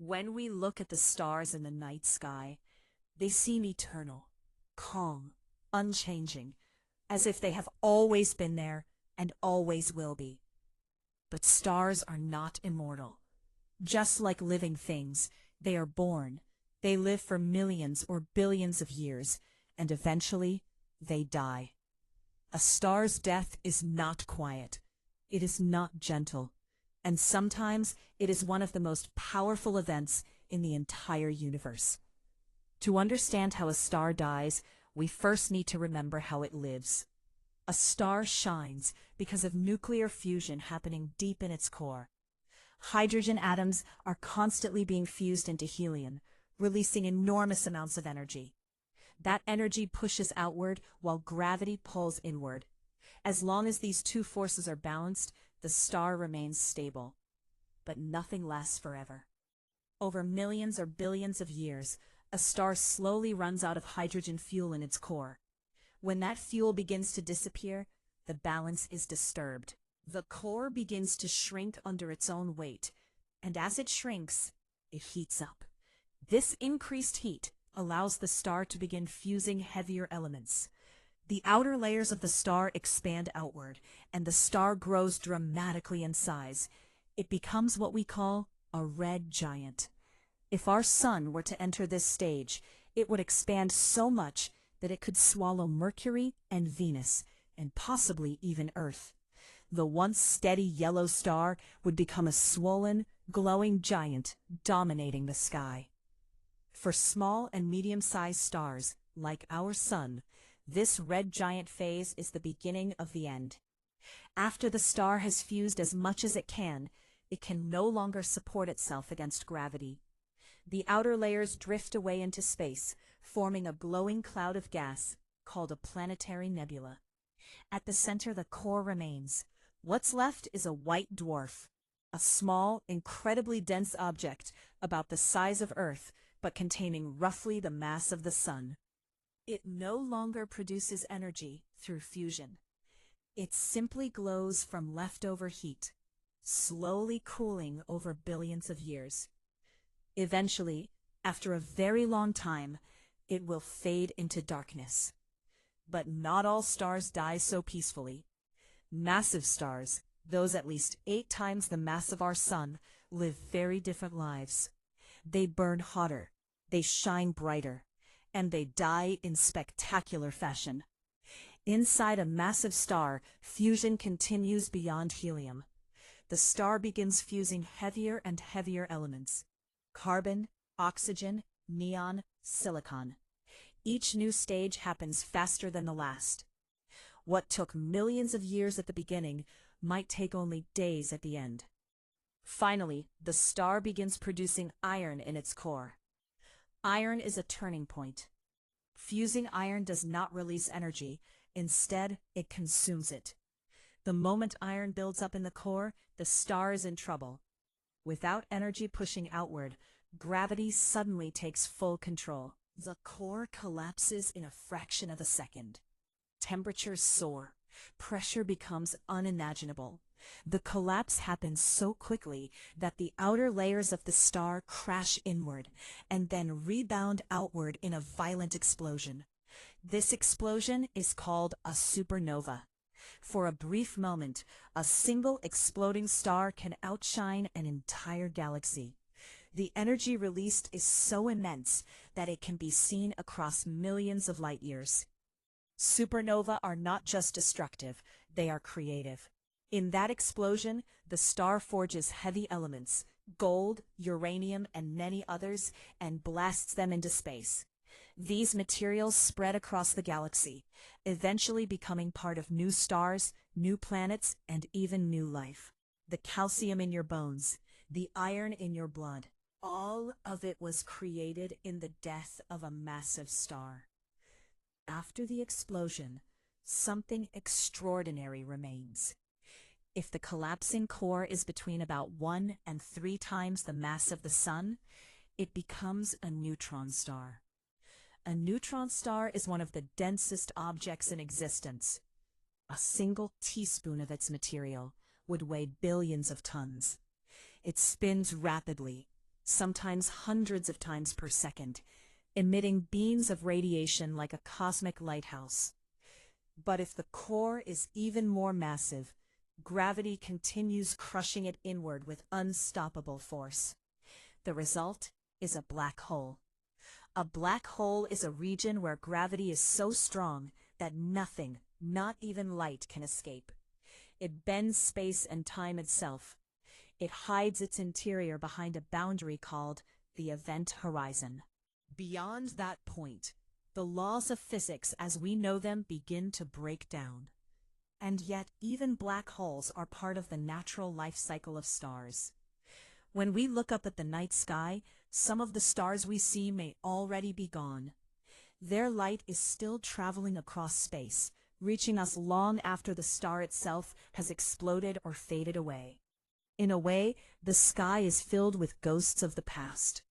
When we look at the stars in the night sky, they seem eternal, calm, unchanging, as if they have always been there and always will be. But stars are not immortal. Just like living things, they are born, they live for millions or billions of years, and eventually they die. A star's death is not quiet. It is not gentle. And sometimes it is one of the most powerful events in the entire universe. To understand how a star dies, we first need to remember how it lives. A star shines because of nuclear fusion happening deep in its core. Hydrogen atoms are constantly being fused into helium, releasing enormous amounts of energy. That energy pushes outward while gravity pulls inward. As long as these two forces are balanced, the star remains stable. But nothing lasts forever. Over millions or billions of years, a star slowly runs out of hydrogen fuel in its core. When that fuel begins to disappear, the balance is disturbed. The core begins to shrink under its own weight, and as it shrinks, it heats up. This increased heat allows the star to begin fusing heavier elements. The outer layers of the star expand outward, and the star grows dramatically in size. It becomes what we call a red giant. If our sun were to enter this stage, it would expand so much that it could swallow Mercury and Venus, and possibly even Earth. The once steady yellow star would become a swollen, glowing giant dominating the sky. For small and medium-sized stars, like our sun, this red giant phase is the beginning of the end. After the star has fused as much as it can no longer support itself against gravity. The outer layers drift away into space, forming a glowing cloud of gas called a planetary nebula. At the center, the core remains. What's left is a white dwarf, a small, incredibly dense object about the size of Earth, but containing roughly the mass of the sun. It no longer produces energy through fusion. It simply glows from leftover heat, slowly cooling over billions of years. Eventually, after a very long time, it will fade into darkness. But not all stars die so peacefully. Massive stars, those at least 8 times the mass of our sun, live very different lives. They burn hotter, they shine brighter, and they die in spectacular fashion. Inside a massive star, fusion continues beyond helium. The star begins fusing heavier and heavier elements: carbon, oxygen, neon, silicon. Each new stage happens faster than the last. What took millions of years at the beginning might take only days at the end. Finally, the star begins producing iron in its core. Iron is a turning point. Fusing iron does not release energy. Instead, it consumes it. The moment iron builds up in the core, the star is in trouble. Without energy pushing outward, gravity suddenly takes full control. The core collapses in a fraction of a second. Temperatures soar. Pressure becomes unimaginable. The collapse happens so quickly that the outer layers of the star crash inward and then rebound outward in a violent explosion. This explosion is called a supernova. For a brief moment, a single exploding star can outshine an entire galaxy. The energy released is so immense that it can be seen across millions of light years. Supernova are not just destructive, they are creative. In that explosion, the star forges heavy elements, gold, uranium, and many others, and blasts them into space. These materials spread across the galaxy, eventually becoming part of new stars, new planets, and even new life. The calcium in your bones, the iron in your blood, all of it was created in the death of a massive star. After the explosion, something extraordinary remains. If the collapsing core is between about 1 and 3 times the mass of the sun, it becomes a neutron star. A neutron star is one of the densest objects in existence. A single teaspoon of its material would weigh billions of tons. It spins rapidly, sometimes hundreds of times per second, emitting beams of radiation like a cosmic lighthouse. But if the core is even more massive, gravity continues crushing it inward with unstoppable force. The result is a black hole. A black hole is a region where gravity is so strong that nothing, not even light, can escape. It bends space and time itself. It hides its interior behind a boundary called the event horizon. Beyond that point, the laws of physics as we know them begin to break down. And yet even black holes are part of the natural life cycle of stars. When we look up at the night sky, some of the stars we see may already be gone. Their light is still traveling across space, reaching us long after the star itself has exploded or faded away. In a way, the sky is filled with ghosts of the past.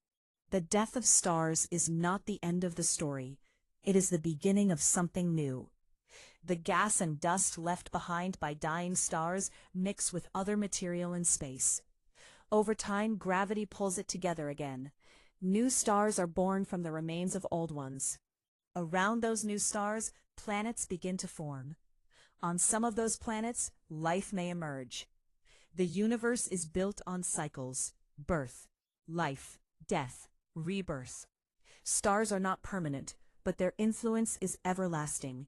The death of stars is not the end of the story. It is the beginning of something new. The gas and dust left behind by dying stars mix with other material in space. Over time, gravity pulls it together again. New stars are born from the remains of old ones. Around those new stars, planets begin to form. On some of those planets, life may emerge. The universe is built on cycles: birth, life, death, rebirth. Stars are not permanent, but their influence is everlasting.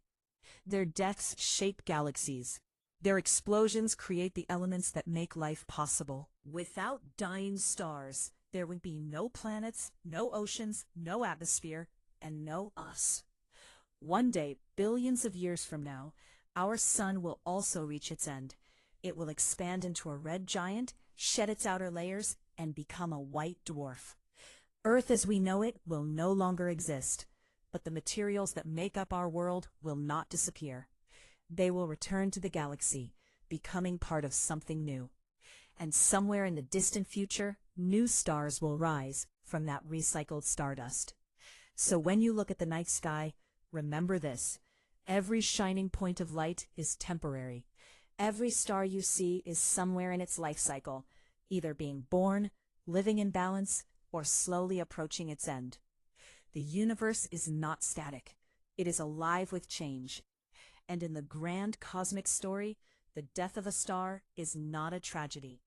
Their deaths shape galaxies. Their explosions create the elements that make life possible. Without dying stars, there would be no planets, no oceans, no atmosphere, and no us. One day, billions of years from now, our sun will also reach its end. It will expand into a red giant, shed its outer layers, and become a white dwarf. Earth as we know it will no longer exist, but the materials that make up our world will not disappear. They will return to the galaxy, becoming part of something new. And somewhere in the distant future, new stars will rise from that recycled stardust. So when you look at the night sky, remember this: every shining point of light is temporary. Every star you see is somewhere in its life cycle, either being born, living in balance, or slowly approaching its end. The universe is not static. It is alive with change. And in the grand cosmic story, the death of a star is not a tragedy.